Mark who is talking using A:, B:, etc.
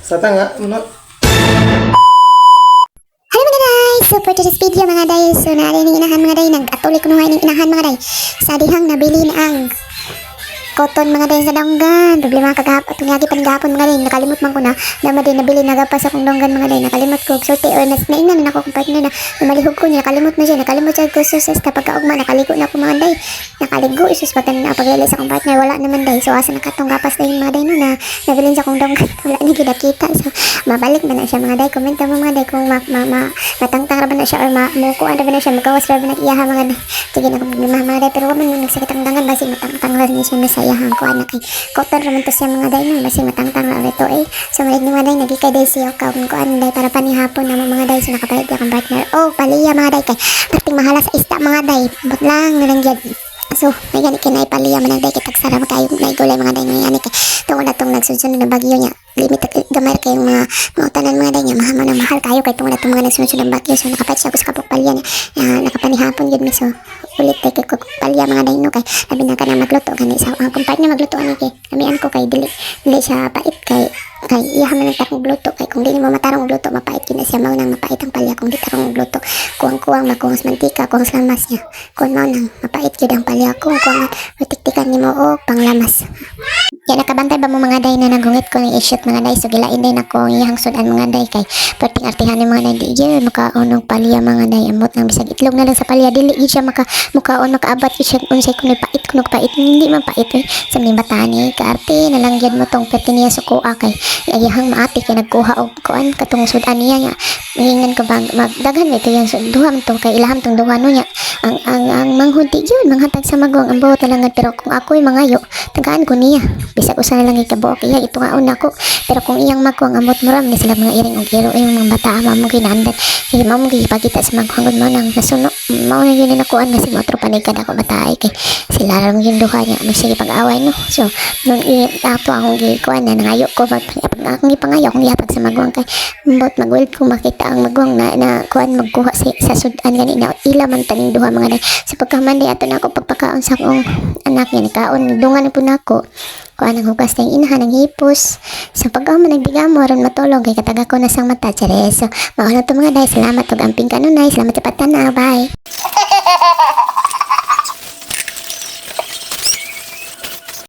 A: Sa tanga, ano?
B: Hello mga day! So for today's video mga day, so narinig inahan mga day, nag-atuloy ko nung inahan mga day. Sa dihang nabili na ang cotton mga day sa donggan. Problema kagahapon, itong yagi panigahapon mga day, nakalimot man ko na din nabili nagapas akong donggan mga day, nakalimot ko. Sorte or naingnan na ako kung partner na malihog ko niya, nakalimot na siya, nakalimot siya ko susos kapag kaugma, nakaligo na ako mga day. Nakaligo, isus pag pag-realize akong partner, wala naman day. So asa nakatong gapas day mga day no na nabilin siya akong donggan, wala na kita. So mabalik man na siya mga day. Komenta mo mga day kung matangtang ra ba na siya or mukuan ra ba na siya, magawas ra ba na iyaha mga day. Sige na kung problema mga day, pero waman nung nagsakit ang dangan basi matangtang ra ni siya na sa iyahang kuan na kay cotton ra man to siya mga day no, basi matangtang ra ito eh. So malig ni mga day nagikay day siya kaon kuan day para panihapon na mga day. So nakapalit akong partner. Oh, paliya mga day kay parting mahala sa ista mga day. But lang na lang gyud. So, may gani kinay paliya man day kitag sara kayo naigulay mga day nga ani kay tungod na tong nagsunod na bagyo niya. Limit gamay kay mga utanan mga day niya mahal kayo kay tungod na tong mga nagsunod na bagyo. So nakapat siya sa kapalya niya. Nakapanihapon gid mi so ulit kay palya mga day no kay labi na ka na magluto gani sa ang kumpanya niya magluto ani kay kamian ko kay dili siya pait kay iya man tarong gluto kay kung dili mo matarong gluto mapait kina siya mao nang mapait ang palya kung di tarong gluto kuwang makuhas mantika kuwang lamas niya kun mao nang mapait gid ang palya kuwang matiktikan nimo og panglamas. Yan nakabantay ba mo mga day na nagungit ko ng i-shoot mga day so gilain day nako ang iyang sudan mga day kay perting artihan ni mga day di gyud makaon og palya mga day amot nang bisag itlog na lang sa palya dili gyud siya mukaon makaabat siya unsay kuno pait hindi man pait eh sa mga batani kaarte na lang gyud mo tong perting niya sukuha kay ayahang maati kay nagkuha og kuan katong sudan niya nga hingan ko bang magdaghan ito yang duha man to kay ilaham tong duha no nya ang manghud di gyud manghatag sa magong ang buot na lang pero kung ako'y mangayo tagaan ko niya bisag usa na lang ikabuok iya ito nga una ko pero kung iyang magkuang amot mo ram ni sila mga iring og iro yung mga bata mamo ginandan kay mamo gipakita sa maghangod mo nang nasuno mao na yun nakuan nga si motro panay kada ko bataay kay sila lang yung duha niya sige pag-away no so nung ato akong gikuan na nangayo ko pag akong ipangayo akong ihatag sa magwang kay mbot magwild kung makita ang magwang na kuan magkuha sa sudan gani na ila man taning duha mga day sa pagkaman day ato na ako pagpakaon sa akong anak niya nikaon dungan po na ako kuan ang hugas tayong inahan ng hipos sa pag-aman nagbigamo aron matulog kay kataga ko na sang mata Cheres. So mao na to mga day, salamat ug amping kanunay, salamat sa patanaw, bye.